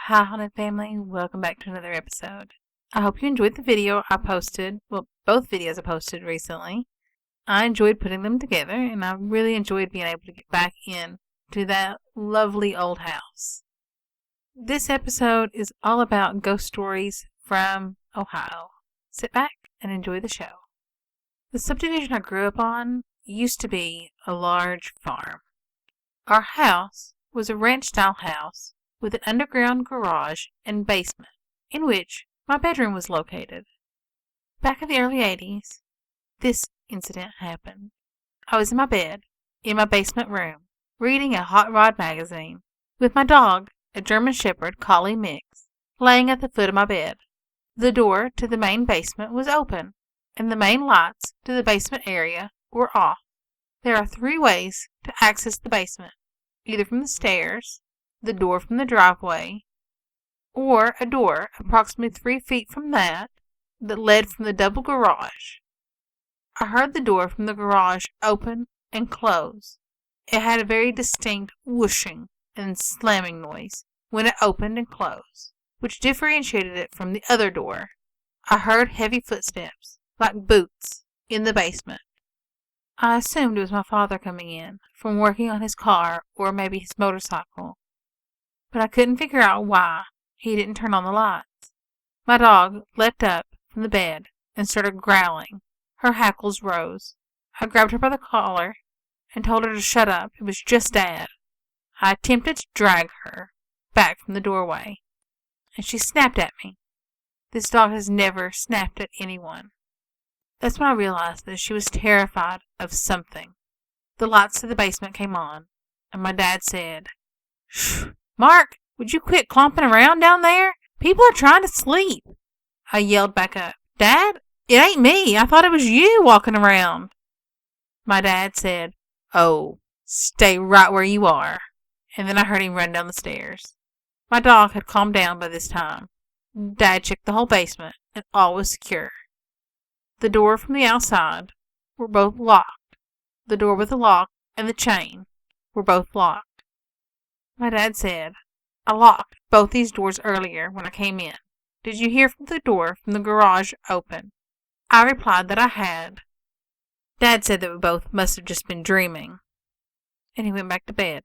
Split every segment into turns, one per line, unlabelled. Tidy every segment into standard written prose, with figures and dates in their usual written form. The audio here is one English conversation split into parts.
Hi, Haunted Family. Welcome back to another episode. I hope you enjoyed the video I posted. Well, both videos I posted recently. I enjoyed putting them together, and I really enjoyed being able to get back in to that lovely old house. This episode is all about ghost stories from Ohio. Sit back and enjoy the show. The subdivision I grew up on used to be a large farm. Our house was a ranch-style house with an underground garage and basement, in which my bedroom was located. Back in the early 80s, this incident happened. I was in my bed, in my basement room, reading a hot rod magazine, with my dog, a German Shepherd Collie mix, laying at the foot of my bed. The door to the main basement was open, and the main lights to the basement area were off. There are 3 ways to access the basement, either from the stairs, the door from the driveway, or a door approximately 3 feet from that led from the double garage. I heard the door from the garage open and close. It had a very distinct whooshing and slamming noise when it opened and closed, which differentiated it from the other door. I heard heavy footsteps, like boots, in the basement. I assumed it was my father coming in from working on his car or maybe his motorcycle, but I couldn't figure out why he didn't turn on the lights. My dog leapt up from the bed and started growling. Her hackles rose. I grabbed her by the collar and told her to shut up. It was just Dad. I attempted to drag her back from the doorway, and she snapped at me. This dog has never snapped at anyone. That's when I realized that she was terrified of something. The lights to the basement came on, and my dad said, "Shh, Mark, would you quit clomping around down there? People are trying to sleep." I yelled back up, "Dad, it ain't me. I thought it was you walking around." My dad said, "Oh, stay right where you are." And then I heard him run down the stairs. My dog had calmed down by this time. Dad checked the whole basement, and all was secure. The door from the outside were both locked. The door with the lock and the chain were both locked. My dad said, "I locked both these doors earlier when I came in. Did you hear the door from the garage open?" I replied that I had. Dad said that we both must have just been dreaming, and he went back to bed.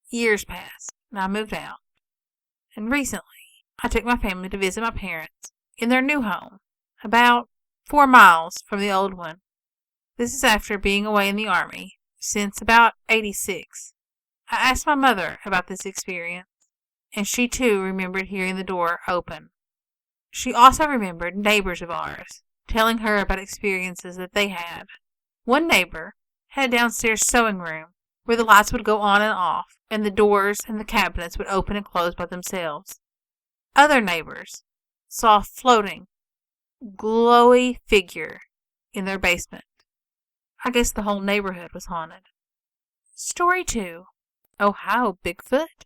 Years passed, and I moved out. And recently, I took my family to visit my parents in their new home, about 4 miles from the old one. This is after being away in the Army since about 86. I asked my mother about this experience, and she too remembered hearing the door open. She also remembered neighbors of ours telling her about experiences that they had. One neighbor had a downstairs sewing room where the lights would go on and off, and the doors and the cabinets would open and close by themselves. Other neighbors saw a floating, glowy figure in their basement. I guess the whole neighborhood was haunted. Story 2. Ohio Bigfoot.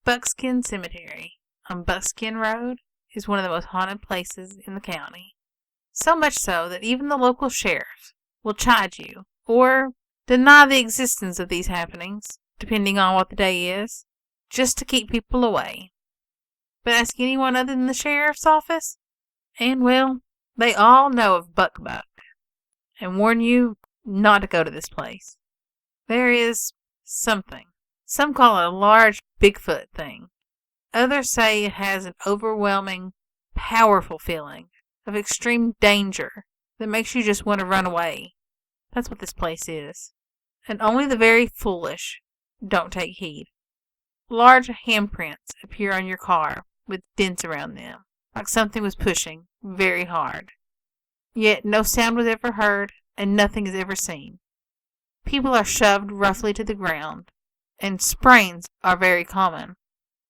Buckskin Cemetery on Buckskin Road is one of the most haunted places in the county. So much so that even the local sheriff will chide you or deny the existence of these happenings, depending on what the day is, just to keep people away. But ask anyone other than the sheriff's office, and well, they all know of Buck and warn you not to go to this place. There is something. Some call it a large Bigfoot thing. Others say it has an overwhelming, powerful feeling of extreme danger that makes you just want to run away. That's what this place is. And only the very foolish don't take heed. Large handprints appear on your car with dents around them, like something was pushing very hard. Yet no sound was ever heard, and nothing is ever seen. People are shoved roughly to the ground, and sprains are very common.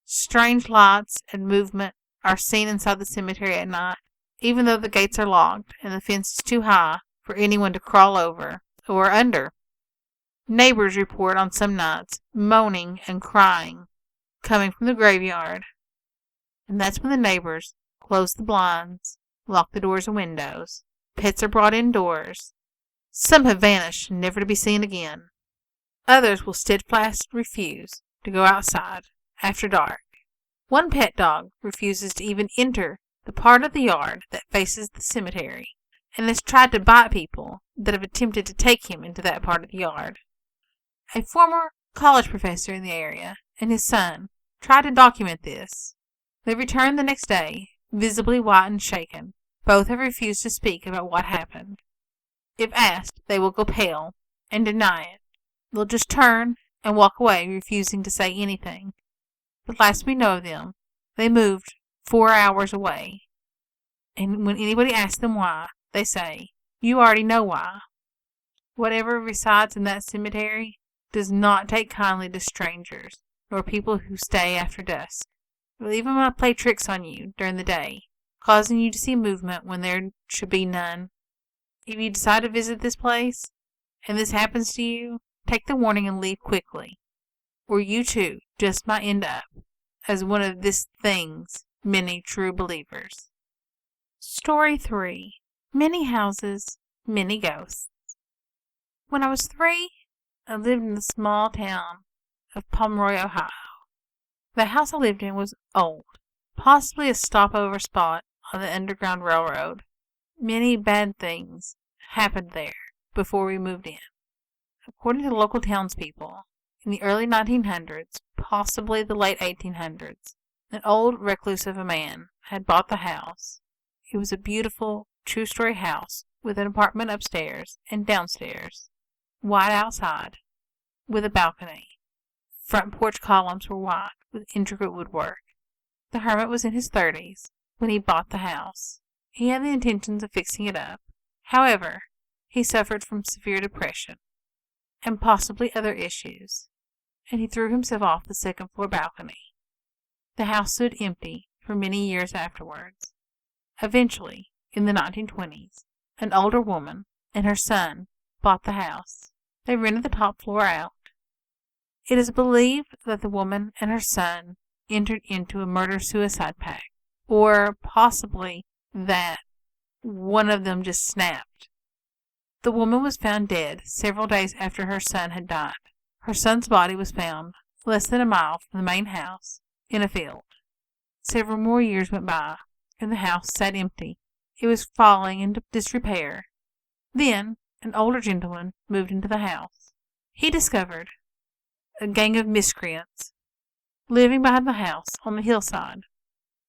Strange lights and movement are seen inside the cemetery at night, even though the gates are locked and the fence is too high for anyone to crawl over or under. Neighbors report on some nights moaning and crying coming from the graveyard, and that's when the neighbors close the blinds, lock the doors and windows. Pets are brought indoors. Some have vanished, never to be seen again. Others will steadfastly refuse to go outside after dark, One pet dog refuses to even enter the part of the yard that faces the cemetery, and has tried to bite people that have attempted to take him into that part of the yard. A former college professor in the area and his son tried to document this. They returned the next day, visibly white and shaken. Both have refused to speak about what happened. If asked, they will go pale and deny it. They'll just turn and walk away, refusing to say anything. But last we know of them, they moved 4 hours away. And when anybody asks them why, they say, "You already know why." Whatever resides in that cemetery does not take kindly to strangers, nor people who stay after dusk. They'll even want to play tricks on you during the day, causing you to see movement when there should be none. If you decide to visit this place, and this happens to you, take the warning and leave quickly, or you too just might end up as one of this thing's many true believers. Story 3. Many Houses, Many Ghosts. When I was 3, I lived in the small town of Pomeroy, Ohio. The house I lived in was old, possibly a stopover spot on the Underground Railroad. Many bad things happened there before we moved in. According to local townspeople, in the early 1900s, possibly the late 1800s, an old recluse of a man had bought the house. It was a beautiful two-story house with an apartment upstairs and downstairs, wide outside, with a balcony. Front porch columns were white with intricate woodwork. The hermit was in his 30s when he bought the house. He had the intentions of fixing it up. However, he suffered from severe depression and possibly other issues, and he threw himself off the second-floor balcony. The house stood empty for many years afterwards. Eventually, in the 1920s, an older woman and her son bought the house. They rented the top floor out. It is believed that the woman and her son entered into a murder-suicide pact, or possibly that one of them just snapped. The woman was found dead several days after her son had died. Her son's body was found less than a mile from the main house in a field. Several more years went by, and the house sat empty. It was falling into disrepair. Then an older gentleman moved into the house. He discovered a gang of miscreants living behind the house on the hillside.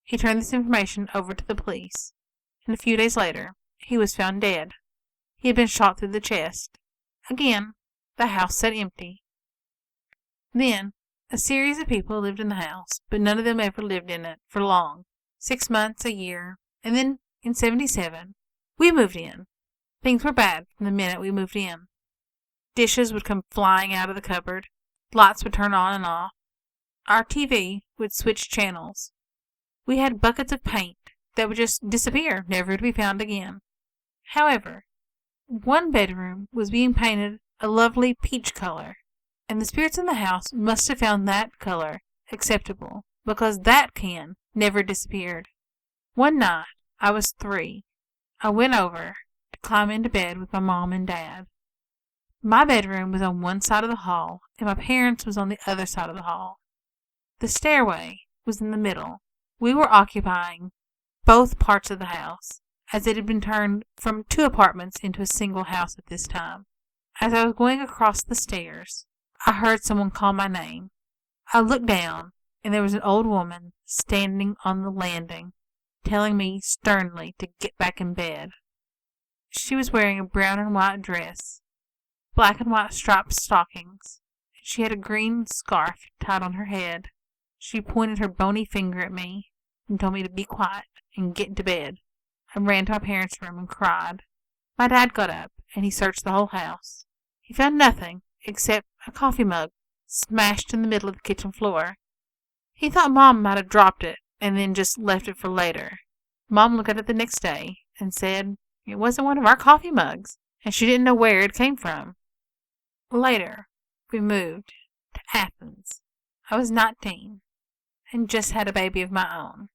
He turned this information over to the police, and a few days later he was found dead. He had been shot through the chest. Again, the house sat empty. Then a series of people lived in the house, but none of them ever lived in it for long. 6 months, a year, and then in 1977, we moved in. Things were bad from the minute we moved in. Dishes would come flying out of the cupboard. Lights would turn on and off. Our TV would switch channels. We had buckets of paint that would just disappear, never to be found again. However, one bedroom was being painted a lovely peach color, and the spirits in the house must have found that color acceptable, because that can never disappeared. One night, I was 3. I went over to climb into bed with my mom and dad. My bedroom was on one side of the hall, and my parents' was on the other side of the hall. The stairway was in the middle. We were occupying both parts of the house, as it had been turned from 2 apartments into a single house at this time. As I was going across the stairs, I heard someone call my name. I looked down, and there was an old woman standing on the landing, telling me sternly to get back in bed. She was wearing a brown and white dress, black and white striped stockings, and she had a green scarf tied on her head. She pointed her bony finger at me and told me to be quiet and get into bed. I ran to my parents' room and cried. My dad got up, and he searched the whole house. He found nothing except a coffee mug smashed in the middle of the kitchen floor. He thought Mom might have dropped it and then just left it for later. Mom looked at it the next day and said it wasn't one of our coffee mugs, and she didn't know where it came from. Later, we moved to Athens. I was 19 and just had a baby of my own.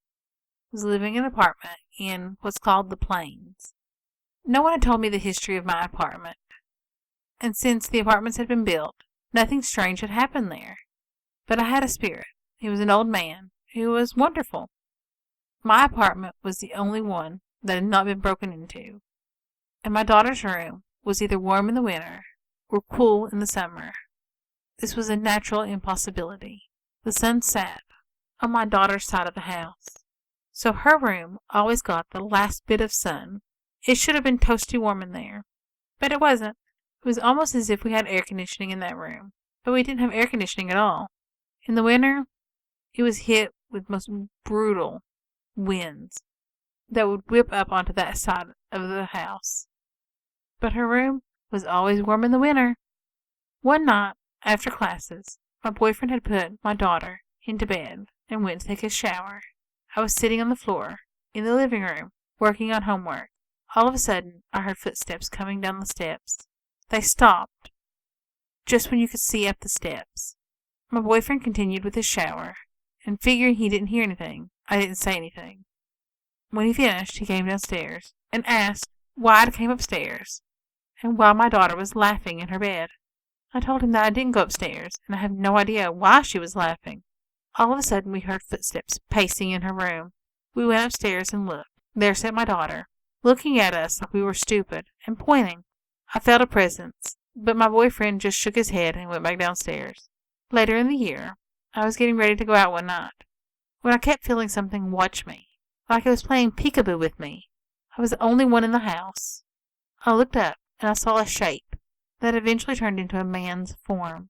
I was living in an apartment in what's called the Plains. No one had told me the history of my apartment, and since the apartments had been built, nothing strange had happened there. But I had a spirit. He was an old man, It was wonderful. My apartment was the only one that had not been broken into, and my daughter's room was either warm in the winter or cool in the summer. This was a natural impossibility. The sun sat on my daughter's side of the house, so her room always got the last bit of sun. It should have been toasty warm in there, but it wasn't. It was almost as if we had air conditioning in that room, but we didn't have air conditioning at all. In the winter, it was hit with most brutal winds that would whip up onto that side of the house. But her room was always warm in the winter. One night, after classes, my boyfriend had put my daughter into bed and went to take a shower. I was sitting on the floor in the living room, working on homework. All of a sudden, I heard footsteps coming down the steps. They stopped just when you could see up the steps. My boyfriend continued with his shower, and figuring he didn't hear anything, I didn't say anything. When he finished, he came downstairs and asked why I came upstairs and why my daughter was laughing in her bed. I told him that I didn't go upstairs, and I have no idea why she was laughing. All of a sudden, we heard footsteps pacing in her room. We went upstairs and looked. There sat my daughter, looking at us like we were stupid, and pointing. I felt a presence, but my boyfriend just shook his head and went back downstairs. Later in the year, I was getting ready to go out one night, when I kept feeling something watch me, like it was playing peekaboo with me. I was the only one in the house. I looked up, and I saw a shape that eventually turned into a man's form.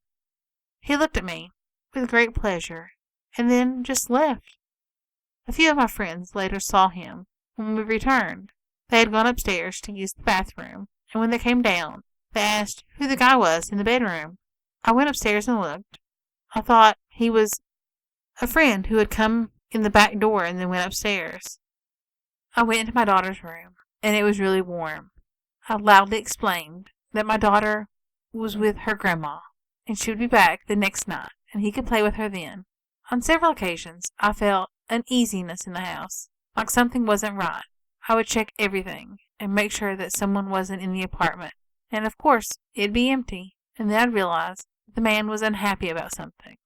He looked at me with great pleasure, and then just left. A few of my friends later saw him when we returned. They had gone upstairs to use the bathroom, and when they came down, they asked who the guy was in the bedroom. I went upstairs and looked. I thought he was a friend who had come in the back door and then went upstairs. I went into my daughter's room, and it was really warm. I loudly explained that my daughter was with her grandma, and she would be back the next night, and he could play with her then. On several occasions, I felt uneasiness in the house, like something wasn't right. I would check everything and make sure that someone wasn't in the apartment, and of course, it'd be empty, and then I'd realize the man was unhappy about something.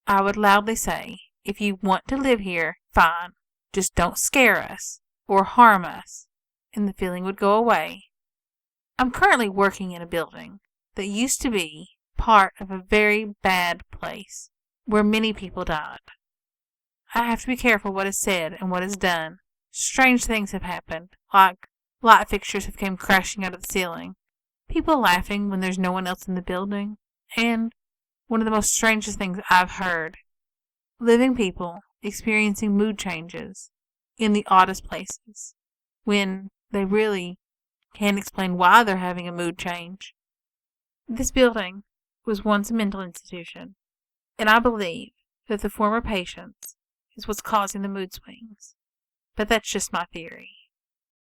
I would loudly say, "If you want to live here, fine. Just don't scare us or harm us," and the feeling would go away. I'm currently working in a building that used to be part of a very bad place where many people died. I have to be careful what is said and what is done. Strange things have happened, like light fixtures have come crashing out of the ceiling, people laughing when there's no one else in the building, and one of the most strangest things I've heard, living people experiencing mood changes in the oddest places when they really can't explain why they're having a mood change. This building was once a mental institution, and I believe that the former patients is what's causing the mood swings. But that's just my theory.